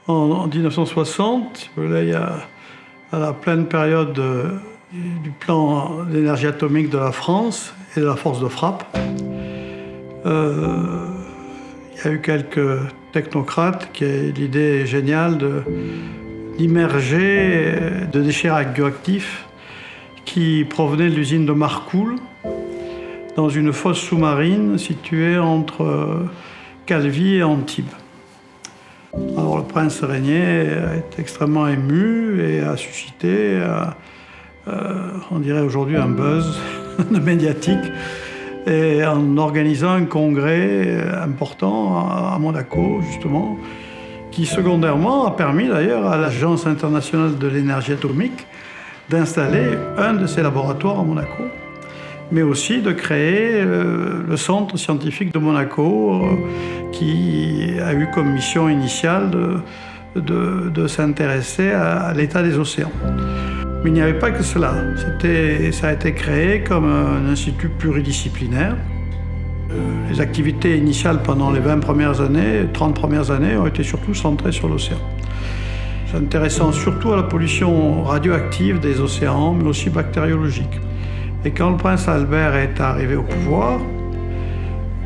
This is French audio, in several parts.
En 1960, là, il y a à la pleine période du plan d'énergie atomique de la France et de la force de frappe. Il y a eu quelques technocrates qui ont eu l'idée géniale d'immerger de déchets radioactifs qui provenaient de l'usine de Marcoule dans une fosse sous-marine située entre Calvi et Antibes. Alors le prince Régnier a été extrêmement ému et a suscité, on dirait aujourd'hui, un buzz médiatique, et en organisant un congrès important à Monaco, justement, qui secondairement a permis d'ailleurs à l'Agence internationale de l'énergie atomique d'installer un de ses laboratoires à Monaco, mais aussi de créer le centre scientifique de Monaco qui a eu comme mission initiale de s'intéresser à l'état des océans. Mais il n'y avait pas que cela. Ça a été créé comme un institut pluridisciplinaire. Les activités initiales pendant les 20 premières années, 30 premières années ont été surtout centrées sur l'océan, s'intéressant surtout à la pollution radioactive des océans, mais aussi bactériologique. Et quand le prince Albert est arrivé au pouvoir,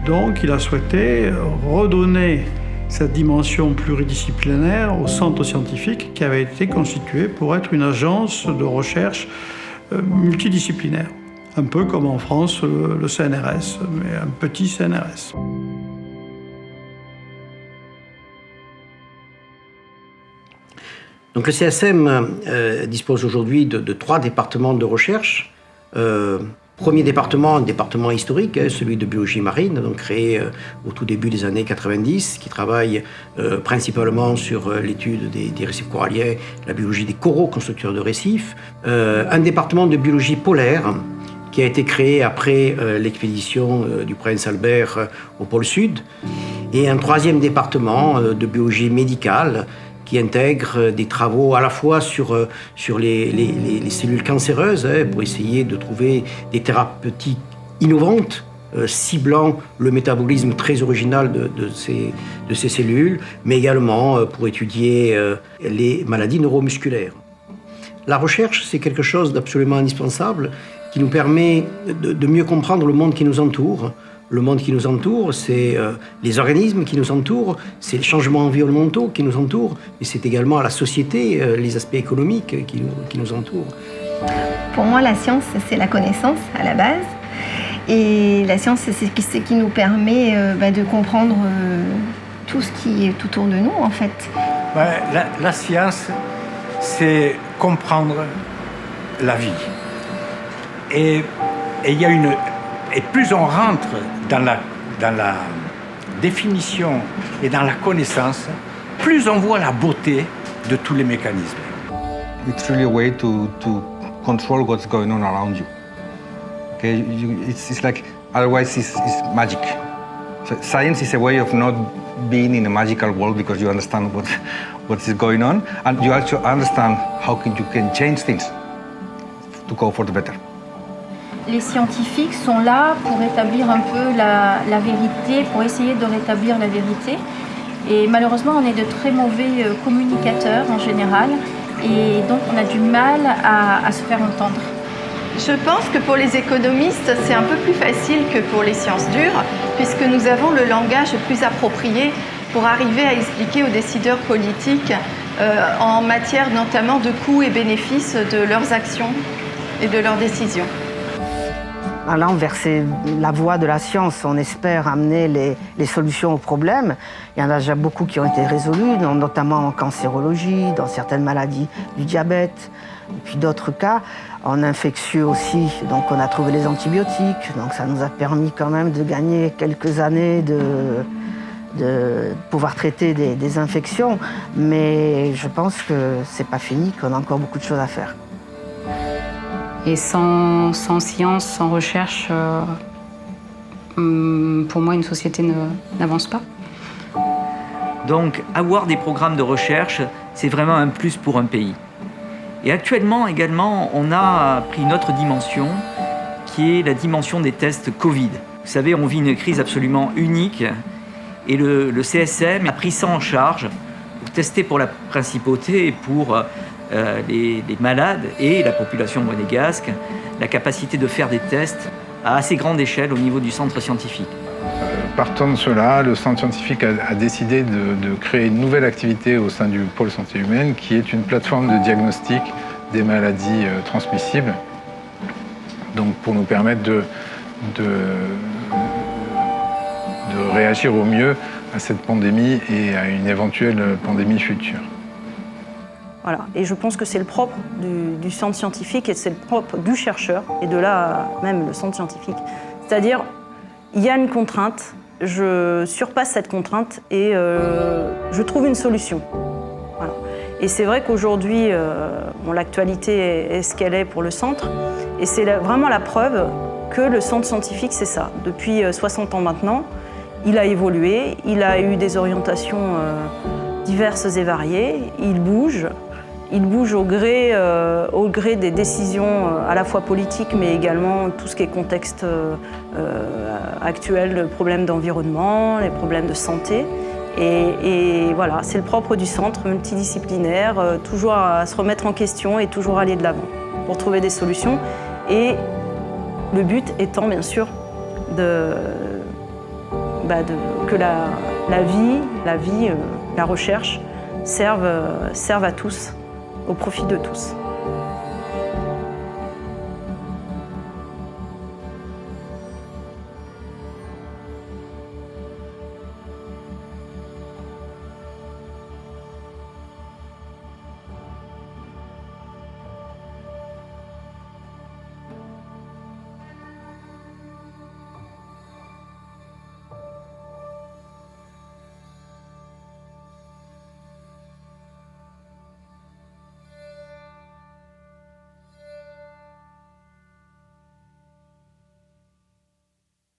donc il a souhaité redonner cette dimension pluridisciplinaire au centre scientifique qui avait été constitué pour être une agence de recherche multidisciplinaire. Un peu comme en France le CNRS, mais un petit CNRS. Donc le CSM dispose aujourd'hui de 3 départements de recherche. Premier département, un département historique, celui de biologie marine, donc créé au tout début des années 90, qui travaille principalement sur l'étude des récifs coralliens, la biologie des coraux constructeurs de récifs. Un département de biologie polaire, qui a été créé après l'expédition du prince Albert au pôle Sud. Et un 3e département de biologie médicale, qui intègre des travaux à la fois sur les cellules cancéreuses, pour essayer de trouver des thérapeutiques innovantes, ciblant le métabolisme très original de ces cellules, mais également pour étudier les maladies neuromusculaires. La recherche, c'est quelque chose d'absolument indispensable qui nous permet de mieux comprendre le monde qui nous entoure. Le monde qui nous entoure, c'est les organismes qui nous entourent, c'est les changements environnementaux qui nous entourent, et c'est également la société, les aspects économiques qui nous entourent. Pour moi, la science, c'est la connaissance à la base. Et la science, c'est ce qui nous permet de comprendre tout ce qui est autour de nous, en fait. La science, c'est comprendre la vie. Et il y a Et plus on rentre dans la définition et dans la connaissance, plus on voit la beauté de tous les mécanismes. It's really a way to control what's going on around you. Okay, it's like otherwise it's magic. So science is a way of not being in a magical world because you understand what is going on, and you actually understand how you can change things to go for the better. Les scientifiques sont là pour établir un peu la vérité, pour essayer de rétablir la vérité. Et malheureusement, on est de très mauvais communicateurs en général. Et donc, on a du mal à se faire entendre. Je pense que pour les économistes, c'est un peu plus facile que pour les sciences dures, puisque nous avons le langage le plus approprié pour arriver à expliquer aux décideurs politiques en matière notamment de coûts et bénéfices de leurs actions et de leurs décisions. Là, on versait la voie de la science. On espère amener les solutions aux problèmes. Il y en a déjà beaucoup qui ont été résolus, notamment en cancérologie, dans certaines maladies du diabète, et puis d'autres cas. En infectieux aussi, donc on a trouvé les antibiotiques. Donc ça nous a permis quand même de gagner quelques années de pouvoir traiter des infections. Mais je pense que c'est pas fini, qu'on a encore beaucoup de choses à faire. Et sans science, sans recherche, pour moi, une société n'avance pas. Donc, avoir des programmes de recherche, c'est vraiment un plus pour un pays. Et actuellement, également, on a pris une autre dimension, qui est la dimension des tests Covid. Vous savez, on vit une crise absolument unique, et le CSM a pris ça en charge pour tester pour la principauté et pour les malades et la population monégasque, la capacité de faire des tests à assez grande échelle au niveau du centre scientifique. Partant de cela, le centre scientifique a décidé de créer une nouvelle activité au sein du pôle santé humaine qui est une plateforme de diagnostic des maladies transmissibles, donc pour nous permettre de réagir au mieux à cette pandémie et à une éventuelle pandémie future. Voilà. Et je pense que c'est le propre du centre scientifique et c'est le propre du chercheur, et de là même le centre scientifique. C'est-à-dire, il y a une contrainte, je surpasse cette contrainte et je trouve une solution. Voilà. Et c'est vrai qu'aujourd'hui, l'actualité est ce qu'elle est pour le centre, et c'est vraiment la preuve que le centre scientifique, c'est ça. Depuis 60 ans maintenant, il a évolué, il a eu des orientations diverses et variées, il bouge au gré des décisions à la fois politiques, mais également tout ce qui est contexte actuel, le problème d'environnement, les problèmes de santé. Et voilà, c'est le propre du centre multidisciplinaire, toujours à se remettre en question et toujours aller de l'avant pour trouver des solutions. Et le but étant, bien sûr, que la recherche serve à tous, au profit de tous.